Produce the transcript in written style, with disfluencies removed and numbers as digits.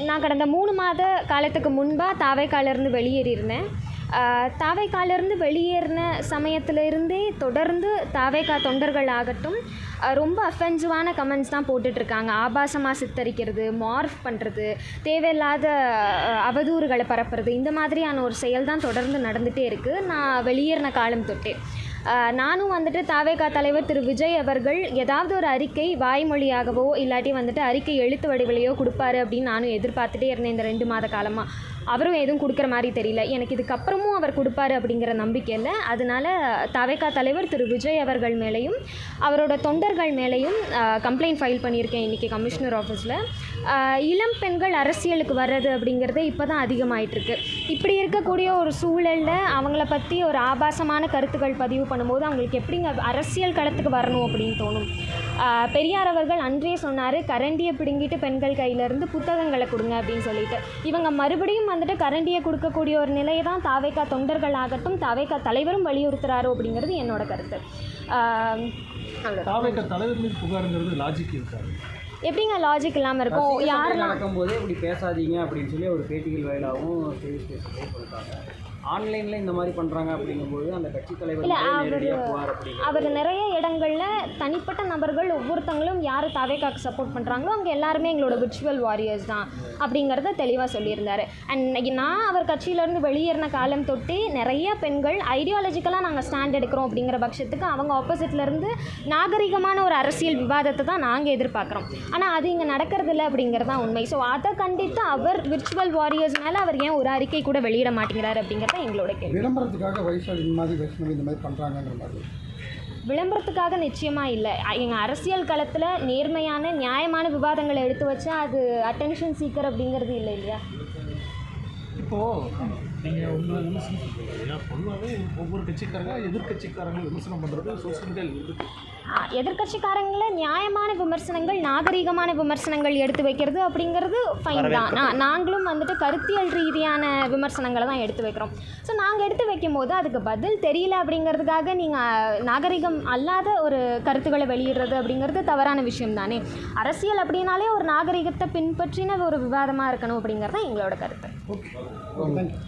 நான் கடந்த 3 மாத காலத்துக்கு முன்பாக தாவேக்காலேருந்து வெளியேறியிருந்தேன். தாவேக்காலேருந்து வெளியேறின சமயத்திலிருந்தே தொடர்ந்து தாவேக்கா தொண்டர்கள் ஆகட்டும் ரொம்ப அஃபென்சிவான கமெண்ட்ஸ் தான் போட்டுட்ருக்காங்க. ஆபாசமாக சித்தரிக்கிறது, மார்ஃப் பண்ணுறது, தேவையில்லாத அவதூறுகளை பரப்புறது, இந்த மாதிரியான ஒரு செயல் தான் தொடர்ந்து நடந்துகிட்டே இருக்குது நான் வெளியேறின காலம் தொட்டே. நானும் வந்துட்டு தாவேக்கா தலைவர் திரு விஜய் அவர்கள் ஏதாவது ஒரு அறிக்கை வாய்மொழியாகவோ இல்லாட்டி வந்துட்டு அறிக்கை எழுத்து வடிவிலையோ கொடுப்பாரு அப்படின்னு நானும் எதிர்பார்த்துட்டே இருந்தேன் இந்த 2 மாத காலமாக. அவரும் எதுவும் கொடுக்குற மாதிரி தெரியல. எனக்கு இதுக்கப்புறமும் அவர் கொடுப்பாரு அப்படிங்கிற நம்பிக்கை இல்லை. அதனால தாவேக்கா தலைவர் திரு விஜய் அவர்கள் மேலேயும் அவரோட தொண்டர்கள் மேலேயும் கம்ப்ளைண்ட் ஃபைல் பண்ணியிருக்கேன் இன்றைக்கி கமிஷனர் ஆஃபீஸில். இளம் பெண்கள் அரசியலுக்கு வர்றது அப்படிங்கிறது இப்போ தான் அதிகமாகிட்டுருக்கு. இப்படி இருக்கக்கூடிய ஒரு சூழலில் அவங்கள பற்றி ஒரு ஆபாசமான கருத்துக்கள் பதிவு பண்ணும்போது அவங்களுக்கு எப்படிங்க அரசியல் களத்துக்கு வரணும் அப்படின்னு தோணும். பெரியார் அவர்கள் அன்றே சொன்னார், கரண்டியை பிடுங்கிட்டு பெண்கள் கையிலேருந்து புத்தகங்களை கொடுங்க அப்படின்னு சொல்லிட்டு. இவங்க மறுபடியும் வந்துட்டு கரண்டியை கொடுக்கக்கூடிய ஒரு நிலையை தான் தாவேக்கா தொண்டர்கள் ஆகட்டும் தாவேக்கா தலைவரும் வலியுறுத்துறாரோ அப்படிங்கிறது என்னோட கருத்து. தாவேக்கா தலைவர் மீது புகாருங்கிறது லாஜிக் இருக்காது. எப்படிங்க லாஜிக் இல்லாமல் இருக்கும்? யாரெல்லாம் நடக்கும்போதே இப்படி பேசாதீங்க அப்படின்னு சொல்லி ஒரு பேட்டிகள் வாயிலாகவும் செய்தி சொல்லிட்டாங்க. ஆன்லைனில் இந்த மாதிரி பண்ணுறாங்க அப்படிங்கும்போது அந்த கட்சி தலைவர் அவர் நிறைய இடங்களில் தனிப்பட்ட நபர்கள் ஒவ்வொருத்தங்களும் யார் தாவேக்காக்கு சப்போர்ட் பண்ணுறாங்களோ அவங்க எல்லாருமே எங்களோட விர்ச்சுவல் வாரியர்ஸ் தான் அப்படிங்கிறத தெளிவாக சொல்லியிருந்தார். அண்ட் நான் அவர் கட்சியிலேருந்து வெளியேறின காலம் தொட்டு நிறைய பெண்கள் ஐடியாலஜிக்கலாக நாங்கள் ஸ்டாண்ட் எடுக்கிறோம் அப்படிங்கிற பட்சத்துக்கு அவங்க ஆப்போசிட்லேருந்து நாகரிகமான ஒரு அரசியல் விவாதத்தை தான் நாங்கள் எதிர்பார்க்குறோம். ஆனால் அது இங்கே நடக்கிறதில்ல அப்படிங்கிறது தான் உண்மை. ஸோ அதை கண்டித்து அவர் விர்ச்சுவல் வாரியர்ஸ் மேலே அவர் ஏன் ஒரு அறிக்கை கூட வெளியிட மாட்டேங்கிறார் அப்படிங்கிறது எங்களோட கேள்வி. விளம்பரத்துக்காக வைசாலி இந்த மாதிரி பண்ணுறாங்கங்கிற மாதிரி விளம்பரத்துக்காக நிச்சயமாக இல்லை. எங்கள் அரசியல் களத்தில் நேர்மையான நியாயமான விவாதங்களை எடுத்து வச்சா அது அட்டென்ஷன் சீக்கர் அப்படிங்கிறது இல்லை இல்லையா? இப்போது நீங்கள் உங்களை விமர்சனம் பண்ணுறீங்க. ஏன்னா பொதுவாகவே ஒவ்வொரு கட்சிக்காரங்க எதிர்கட்சிக்காரங்க விமர்சனம் பண்ணுறது சோசியல் மீடியாவில் இருக்குது. எதிர்கட்சிக்காரங்களை நியாயமான விமர்சனங்கள் நாகரீகமான விமர்சனங்கள் எடுத்து வைக்கிறது அப்படிங்கிறது ஃபைன் தான். நாங்களும் வந்துட்டு கருத்தியல் ரீதியான விமர்சனங்களை தான் எடுத்து வைக்கிறோம். ஸோ நாங்கள் எடுத்து வைக்கும் போது அதுக்கு பதில் தெரியல அப்படிங்கிறதுக்காக நீங்கள் நாகரிகம் அல்லாத ஒரு கருத்துக்களை வெளியிடுறது அப்படிங்கிறது தவறான விஷயம் தானே. அரசியல் அப்படின்னாலே ஒரு நாகரிகத்தை பின்பற்றின ஒரு விவாதமாக இருக்கணும் அப்படிங்கிறது தான் எங்களோட கருத்து. Okay, thank you.